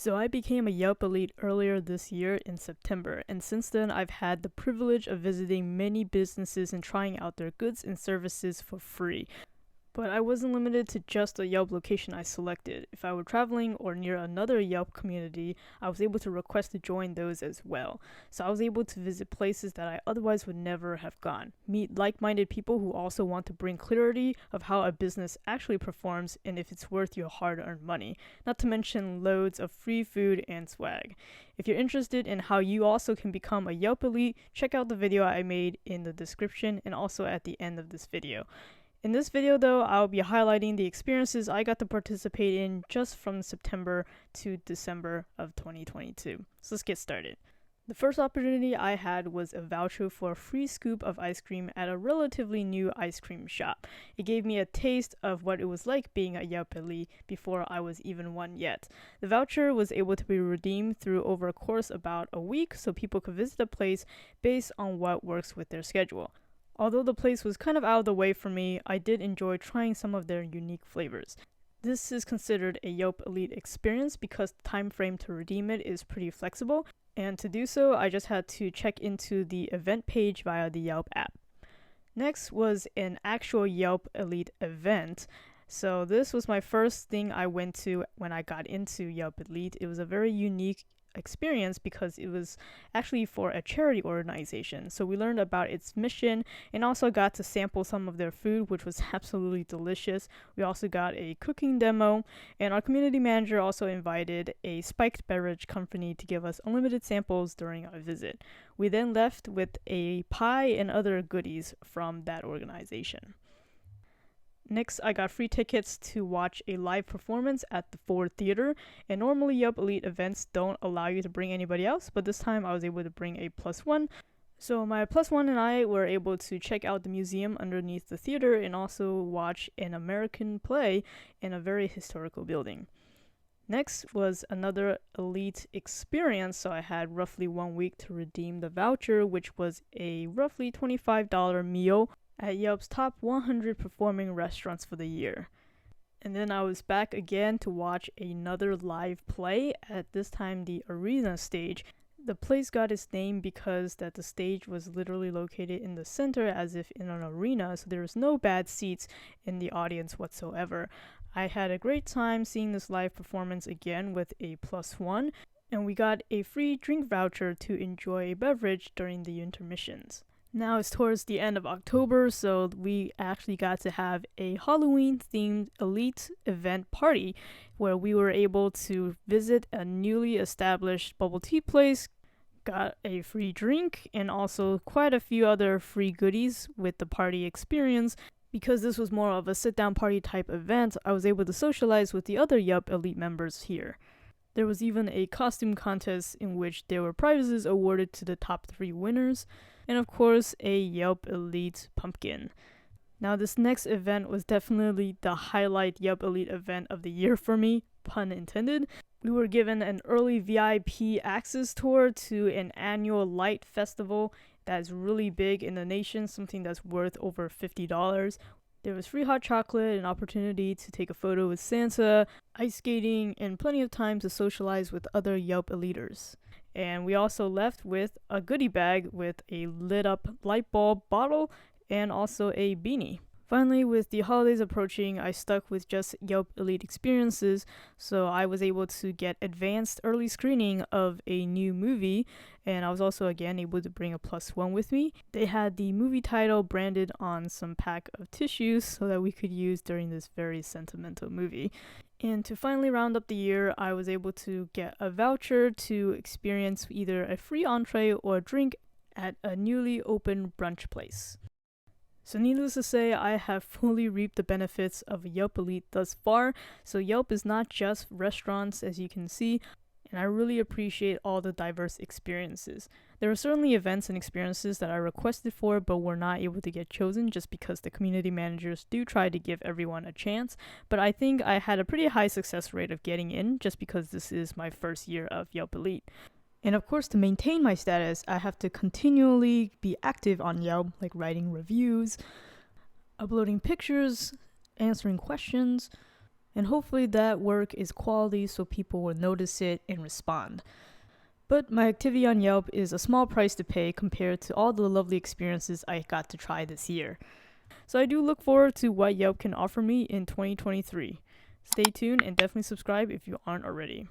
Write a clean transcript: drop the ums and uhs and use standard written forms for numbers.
So I became a Yelp Elite earlier this year in September, and since then I've had the privilege of visiting many businesses and trying out their goods and services for free. But I wasn't limited to just the Yelp location I selected. If I were traveling or near another Yelp community, I was able to request to join those as well. So I was able to visit places that I otherwise would never have gone, meet like-minded people who also want to bring clarity of how a business actually performs and if it's worth your hard-earned money, not to mention loads of free food and swag. If you're interested in how you also can become a Yelp Elite, check out the video I made in the description and also at the end of this video. In this video though, I'll be highlighting the experiences I got to participate in just from September to December of 2022. So let's get started. The first opportunity I had was a voucher for a free scoop of ice cream at a relatively new ice cream shop. It gave me a taste of what it was like being a Yelp Elite before I was even one yet. The voucher was able to be redeemed through over a course about a week so people could visit the place based on what works with their schedule. Although the place was kind of out of the way for me, I did enjoy trying some of their unique flavors. This is considered a Yelp Elite experience because the time frame to redeem it is pretty flexible, and to do so, I just had to check into the event page via the Yelp app. Next was an actual Yelp Elite event. So this was my first thing I went to when I got into Yelp Elite. It was a very unique experience because it was actually for a charity organization. So we learned about its mission and also got to sample some of their food, which was absolutely delicious. We also got a cooking demo, and our community manager also invited a spiked beverage company to give us unlimited samples during our visit. We then left with a pie and other goodies from that organization. Next, I got free tickets to watch a live performance at the Ford Theater, and normally Yelp Elite events don't allow you to bring anybody else, but this time I was able to bring a +1. So my +1 and I were able to check out the museum underneath the theater and also watch an American play in a very historical building. Next was another Elite experience, so I had roughly 1 week to redeem the voucher, which was a roughly $25 meal at Yelp's top 100 performing restaurants for the year. And then I was back again to watch another live play, at this time the arena stage. The place got its name because that the stage was literally located in the center as if in an arena, so there was no bad seats in the audience whatsoever. I had a great time seeing this live performance again with a +1, and we got a free drink voucher to enjoy a beverage during the intermissions. Now it's towards the end of October, so we actually got to have a Halloween-themed Elite event party where we were able to visit a newly established bubble tea place, got a free drink, and also quite a few other free goodies with the party experience. Because this was more of a sit-down party type event, I was able to socialize with the other Yelp Elite members here. There was even a costume contest in which there were prizes awarded to the top 3 winners, and of course a Yelp Elite pumpkin. Now this next event was definitely the highlight Yelp Elite event of the year for me, pun intended. We were given an early VIP access tour to an annual light festival that is really big in the nation, something that's worth over $50. There was free hot chocolate, an opportunity to take a photo with Santa, ice skating, and plenty of time to socialize with other Yelp Eliters. And we also left with a goodie bag with a lit up light bulb bottle and also a beanie. Finally, with the holidays approaching, I stuck with just Yelp Elite experiences, so I was able to get advanced early screening of a new movie, and I was also again able to bring a +1 with me. They had the movie title branded on some pack of tissues so that we could use during this very sentimental movie. And to finally round up the year, I was able to get a voucher to experience either a free entree or a drink at a newly opened brunch place. So needless to say, I have fully reaped the benefits of Yelp Elite thus far. So Yelp is not just restaurants, as you can see, and I really appreciate all the diverse experiences. There are certainly events and experiences that I requested for but were not able to get chosen just because the community managers do try to give everyone a chance, but I think I had a pretty high success rate of getting in just because this is my first year of Yelp Elite. And of course, to maintain my status, I have to continually be active on Yelp, like writing reviews, uploading pictures, answering questions, And hopefully that work is quality so people will notice it and respond. But my activity on Yelp is a small price to pay compared to all the lovely experiences I got to try this year. So I do look forward to what Yelp can offer me in 2023. Stay tuned and definitely subscribe if you aren't already.